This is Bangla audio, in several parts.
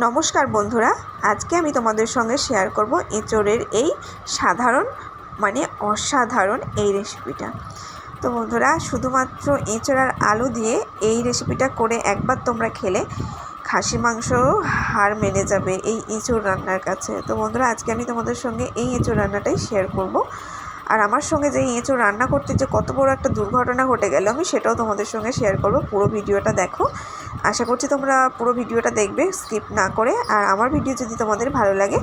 নমস্কার বন্ধুরা, আজকে আমি তোমাদের সঙ্গে শেয়ার করব এঁচোড়ের এই সাধারণ অসাধারণ এই রেসিপিটা। তো বন্ধুরা, শুধুমাত্র এঁচোড় আর আলু দিয়ে এই রেসিপিটা করে একবার তোমরা খেলে খাসি মাংস হার মেনে যাবে এই এঁচোড় রান্নার কাছে। তো বন্ধুরা, আজকে আমি তোমাদের সঙ্গে এই এঁচোড় রান্নাটাই শেয়ার করব। আর আমার সঙ্গে যে এঁচোড় রান্না করতে যে কত বড় একটা দুর্ঘটনা ঘটে গেল, আমি সেটাও তোমাদের সঙ্গে শেয়ার করব। পুরো ভিডিওটা দেখো, আশা করছি তোমরা পুরো ভিডিওটা দেখবে স্কিপ না করে। আর আমার ভিডিও যদি তোমাদের ভালো লাগে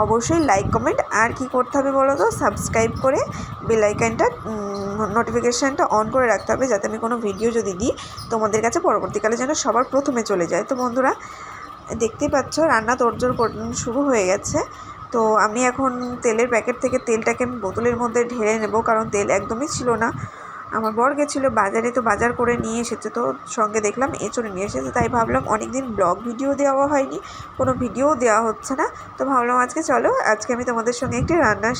অবশ্যই লাইক কমেন্ট আর কি করতে হবে বলো তো, সাবস্ক্রাইব করে বেল আইকনটা নোটিফিকেশানটা অন করে রাখতে হবে, যাতে আমি কোনো ভিডিও যদি দিই তোমাদের কাছে পরবর্তীকালে যেন সবার প্রথমে চলে যায়। তো বন্ধুরা, দেখতেই পাচ্ছ রান্না তোড়জোড় শুরু হয়ে গেছে। তো আমি এখন তেলের প্যাকেট থেকে তেলটাকে বোতলের মধ্যে ঢেলে নেব, কারণ তেল একদমই ছিল না। আমার বর গেছিলো বাজারে, তো বাজার করে নিয়ে এসেছে, তো সঙ্গে দেখলাম এঁচোড় নিয়ে এসেছে। তাই ভাবলাম অনেক দিন ব্লগ ভিডিও দেওয়া হয়নি, কোনো ভিডিও দেওয়া হচ্ছে না, তো ভাবলাম আজকে আমি তোমাদের সঙ্গে একটি রান্নার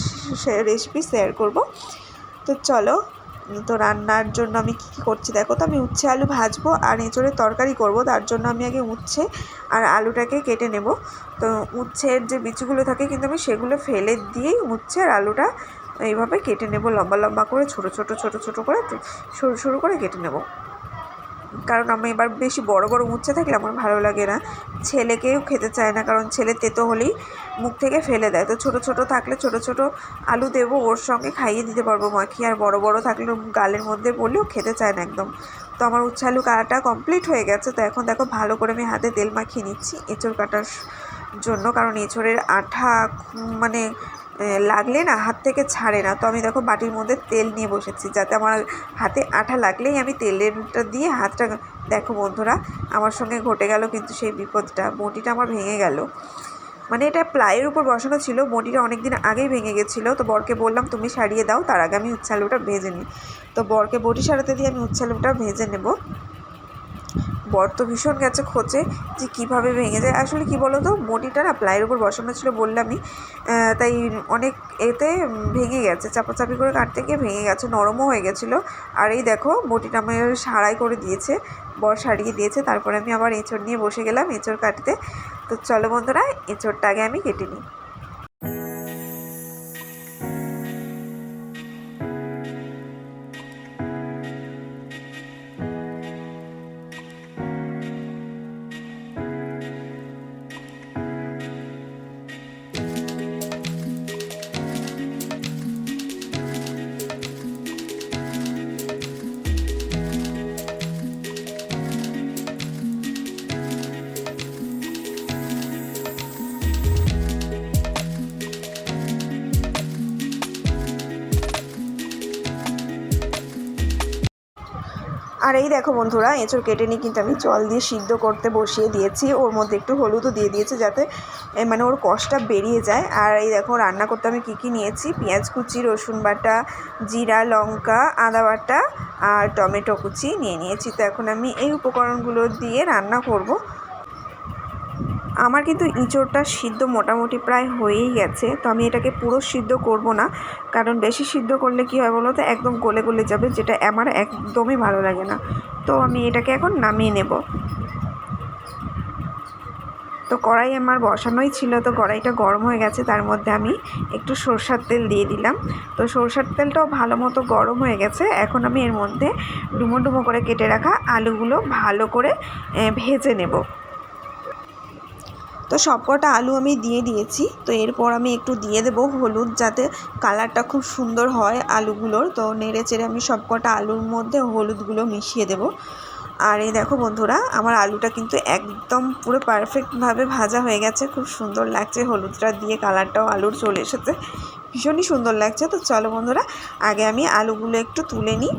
রেসিপি শেয়ার করব। তো চলো, তো রান্নার জন্য আমি কী করছি দেখো। তো আমি উচ্ছে আলু ভাজবো আর এঁচোড়ের তরকারি করব। তার জন্য আমি আগে উচ্ছে আর আলুটাকে কেটে নেব। তো উচ্ছের যে বিচিগুলো থাকে কিন্তু আমি সেগুলো ফেলে দিয়েই উচ্ছে আর আলুটা এইভাবে কেটে নেব, লম্বা লম্বা করে ছোট ছোট করে সরু সরু করে কেটে নেব। কারণ আমি এবার বেশি বড় বড় উচ্ছে থাকলে আমার ভালো লাগে না, ছেলেকেও খেতে চায় না, কারণ ছেলে তেতো হলেই মুখ থেকে ফেলে দেয়। তো ছোট ছোট থাকলে ছোট ছোট আলু দেবো, ওর সঙ্গে খাইয়ে দিতে পারবো মাখিয়ে। আর বড় বড় থাকলে গালের মধ্যে পড়লেও খেতে চায় না একদম। তো আমার উচ্ছে আলু কাটা কমপ্লিট হয়ে গেছে। তো এখন দেখো ভালো করে আমি হাতে তেল মাখিয়ে নিচ্ছি এঁচোড় কাটার জন্য, কারণ এঁচোড়ের আঠা লাগলে না হাত থেকে ছাড়ে না। তো আমি দেখো বাটির মধ্যে তেল নিয়ে বসেছি, যাতে আমার হাতে আঠা লাগলেই আমি তেলটা দিয়ে হাতটা, দেখো বন্ধুরা আমার সঙ্গে ঘটে গেল কিন্তু সেই বিপদটা, বটিটা আমার ভেঙে গেল। এটা প্লাইয়ের উপর বসানো ছিল, বটিটা অনেক দিন আগেই ভেঙে গেছিলো। তো বরকে বললাম তুমি সারিয়ে দাও, তার আগে আমি উচ্ছে আলুটা ভেজে নিই। তো বরকে বটি সারাতে দিয়ে আমি উচ্ছে আলুটা ভেজে নেব। বর তো ভীষণ গেছে খোঁচে যে কীভাবে ভেঙে যায়। আসলে কি বলো তো, বটিটা না প্লাইয়ের উপর বসানো ছিল বললামই, তাই অনেক এতে ভেঙে গেছে, চাপাচাপি করে কাটতে গিয়ে ভেঙে গেছে, নরমও হয়ে গেছিলো। আর এই দেখো বটিটা আমি সারাই করে দিয়েছে, বর সারিয়ে দিয়েছে। তারপরে আমি আবার এঁচোড় নিয়ে বসে গেলাম এঁচোড় কাটতে। তো চলো বন্ধুরা, এঁচোড়টা আগে আমি কেটে নিই। আর এই দেখো বন্ধুরা, এঁচোড় কেটে নিয়ে কিন্তু আমি জল দিয়ে সিদ্ধ করতে বসিয়ে দিয়েছি, ওর মধ্যে একটু হলুদও দিয়ে দিয়েছি, যাতে ওর কষটা বেরিয়ে যায়। আর এই দেখো রান্না করতে আমি কী নিয়েছি, পেঁয়াজ কুচি, রসুন বাটা, জিরা, লঙ্কা, আদা বাটা আর টমেটো কুচি নিয়েছি। তো এখন আমি এই উপকরণগুলো দিয়ে রান্না করব। আমার কিন্তু এঁচোড়টা সিদ্ধ মোটামুটি প্রায় হয়েই গেছে। তো আমি এটাকে পুরো সিদ্ধ করব না, কারণ বেশি সিদ্ধ করলে কী হয় বলো তো, একদম গলে গলে যাবে, যেটা আমার একদমই ভালো লাগে না। তো আমি এটাকে এখন নামিয়ে নেব। তো কড়াই আমার বসানোই ছিল, তো কড়াইটা গরম হয়ে গেছে, তার মধ্যে আমি একটু সরষের তেল দিয়ে দিলাম। তো সরষের তেলটাও ভালো মতো গরম হয়ে গেছে। এখন আমি এর মধ্যে ডুমো ডুমো করে কেটে রাখা আলুগুলো ভালো করে ভেজে নেব। তো সবকটা আলু আমি দিয়ে দিয়েছি। তো এরপর আমি একটু দিয়ে দেবো হলুদ, যাতে কালারটা খুব সুন্দর হয় আলুগুলোর। তো নেড়ে চেড়ে আমি সবকটা আলুর মধ্যে হলুদগুলো মিশিয়ে দেব। আর এই দেখো বন্ধুরা, আমার আলুটা কিন্তু একদম পুরো পারফেক্টভাবে ভাজা হয়ে গেছে, খুব সুন্দর লাগছে, হলুদটা দিয়ে কালারটাও আলুর চলে এসেছে, ভীষণই সুন্দর লাগছে। তো চলো বন্ধুরা, আগে আমি আলুগুলো একটু তুলে নিই।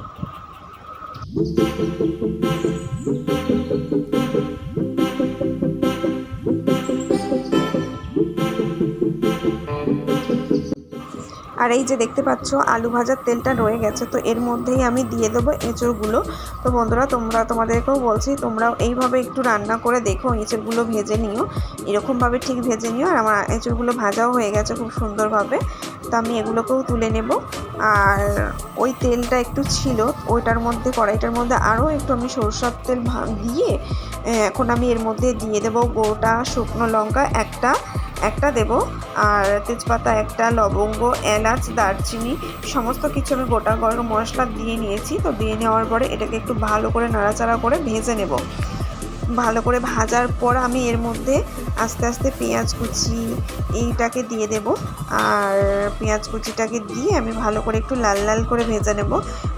আর এই যে দেখতে পাচ্ছ আলু ভাজার তেলটা রয়ে গেছে, তো এর মধ্যেই আমি দিয়ে দেবো এঁচোড়গুলো। তো বন্ধুরা, তোমাদেরকেও বলছি, তোমরাও এইভাবে একটু রান্না করে দেখো, এঁচোড়গুলো ভেজে নিও, এরকমভাবে ঠিক ভেজে নিও। আর আমার এঁচোড়গুলো ভাজাও হয়ে গেছে খুব সুন্দরভাবে। তো আমি এগুলোকেও তুলে নেব। আর ওই তেলটা একটু ছিল ওইটার মধ্যে, কড়াইটার মধ্যে আরও একটু আমি সরষের তেল দিয়ে এখন আমি এর মধ্যে দিয়ে দেব গোটা শুকনো লঙ্কা একটা দেব, আর তেজপাতা একটা, লবঙ্গ, এলাচ, দারচিনি সমস্ত কিছু আমি গোটা গরম মশলা দিয়ে নিয়েছি। তো দিয়ে নেওয়ার পরে এটাকে একটু ভালো করে নাড়াচাড়া করে ভেজে নেব। ভালো করে ভাজার পর আমি এর মধ্যে আস্তে আস্তে পেঁয়াজ কুচি এইটাকে দিয়ে দেব, আর পেঁয়াজ কুচিটাকে দিয়ে আমি ভালো করে একটু লাল লাল করে ভেজে নেব,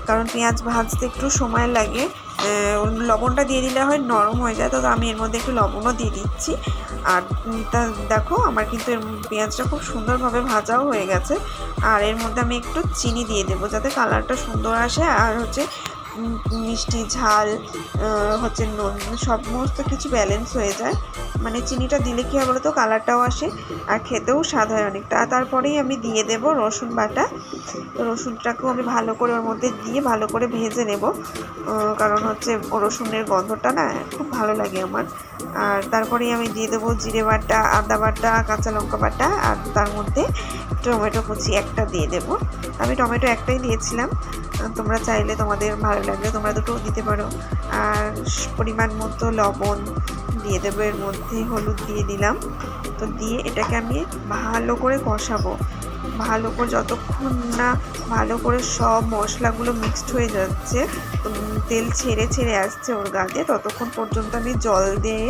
কারণ পেঁয়াজ ভাজতে একটু সময় লাগে। লবণটা দিয়ে দিলে হয় নরম হয়ে যায়, তো আমি এর মধ্যে একটু লবণও দিয়ে দিচ্ছি। আর তা দেখো আমার কিন্তু পেঁয়াজটা খুব সুন্দরভাবে ভাজাও হয়ে গেছে। আর এর মধ্যে আমি একটু চিনি দিয়ে দেবো যাতে কালারটা সুন্দর আসে, আর হচ্ছে মিষ্টি ঝাল হচ্ছে নুন সমস্ত কিছু ব্যালেন্স হয়ে যায়। মানে চিনিটা দিলে কী হয় বলো তো, কালারটাও আসে আর খেতেও স্বাদ হয় অনেকটা। তারপরেই আমি দিয়ে দেব রসুন বাটা। তো রসুনটাকেও আমি ভালো করে ওর মধ্যে দিয়ে ভালো করে ভেজে নেব, কারণ হচ্ছে রসুনের গন্ধটা না খুব ভালো লাগে আমার। আর তারপরেই আমি দিয়ে দেবো জিরে বাটা, আদা বাটা, কাঁচা লঙ্কা বাটা, আর তার মধ্যে টমেটো কুচি একটা দিয়ে দেবো। আমি টমেটো একটাই দিয়েছিলাম, তোমরা চাইলে তোমাদের ভালো লাগলে তোমরা দুটোও দিতে পারো। আর পরিমাণ মতো লবণ দিয়ে দেবো, এর মধ্যে হলুদ দিয়ে দিলাম। তো দিয়ে এটাকে আমি ভালো করে কষাবো, ভালো করে যতক্ষণ না ভালো করে সব মশলাগুলো মিক্সড হয়ে যাচ্ছে, তেল ছেড়ে ছেড়ে আসছে ওর গাতে, ততক্ষণ পর্যন্ত আমি জল দিয়ে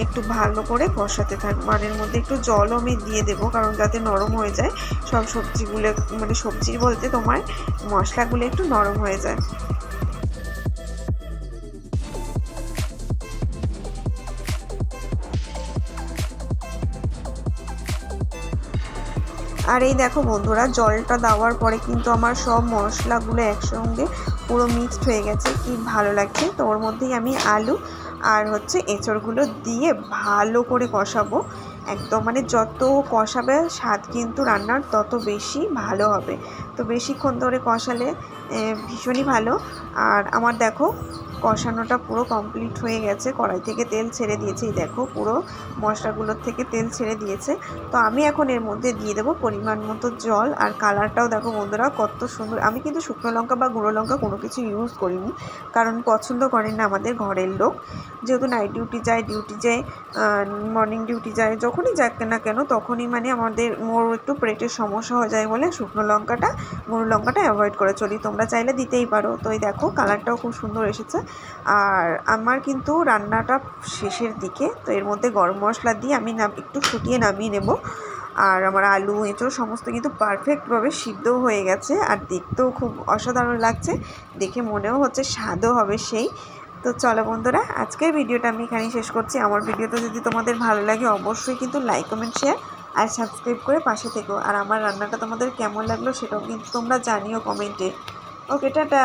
একটু ভালো করে কষাতে থাকবো। আর এর মধ্যে একটু জলও আমি দিয়ে দেবো, কারণ যাতে নরম হয়ে যায় সব সবজিগুলো, মানে সবজি বলতে তোমার মশলাগুলো একটু নরম হয়ে যায়। আর এই দেখো বন্ধুরা, জলটা দেওয়ার পরে কিন্তু আমার সব মশলাগুলো একসঙ্গে পুরো মিক্সড হয়ে গেছে, কি ভালো লাগছে। তো ওর মধ্যেই আমি আলু আর হচ্ছে এঁচড়গুলো দিয়ে ভালো করে কষাবো একদম, মানে যত কষাবে স্বাদ কিন্তু রান্নার তত বেশি ভালো হবে। তো বেশিক্ষণ ধরে কষালে ভীষণই ভালো। আর আমার দেখো কষানোটা পুরো কমপ্লিট হয়ে গেছে, কড়াই থেকে তেল ছেড়ে দিয়েছে, এই দেখো পুরো মশলাগুলোর থেকে তেল ছেড়ে দিয়েছে। তো আমি এখন এর মধ্যে দিয়ে দেবো পরিমাণ মতো জল। আর কালারটাও দেখো বন্ধুরা কত সুন্দর। আমি কিন্তু শুকনো লঙ্কা বা গুঁড়ো লঙ্কা কোনো কিছু ইউজ করিনি, কারণ পছন্দ করেন না আমাদের ঘরের লোক। যেহেতু নাইট ডিউটি যায়, মর্নিং ডিউটি যায়, যখনই যাক না কেন তখনই মানে আমাদের মোর একটু পেটের সমস্যা হয়ে যায় বলে শুকনো লঙ্কাটা গুঁড়ো লঙ্কাটা অ্যাভয়েড করে চলি। তোমরা চাইলে দিতেই পারো। তো এই দেখো কালারটাও খুব সুন্দর এসেছে। আর আমার কিন্তু রান্নাটা শেষের দিকে, তো এর মধ্যে গরম মশলা দিয়ে আমি একটু ফুটিয়ে নামিয়ে নেব। আর আমার আলু এঁচড় সমস্ত কিন্তু পারফেক্টভাবে সিদ্ধও হয়ে গেছে, আর দেখতেও খুব অসাধারণ লাগছে, দেখে মনেও হচ্ছে স্বাদও হবে সেই। তো চলো বন্ধুরা, আজকের ভিডিওটা আমি এখানেই শেষ করছি। আমার ভিডিওটা যদি তোমাদের ভালো লাগে অবশ্যই কিন্তু লাইক, কমেন্ট, শেয়ার আর সাবস্ক্রাইব করে পাশে থেকো। আর আমার রান্নাটা তোমাদের কেমন লাগলো সেটাও কিন্তু তোমরা জানিও কমেন্টে। ওকে, টাটা।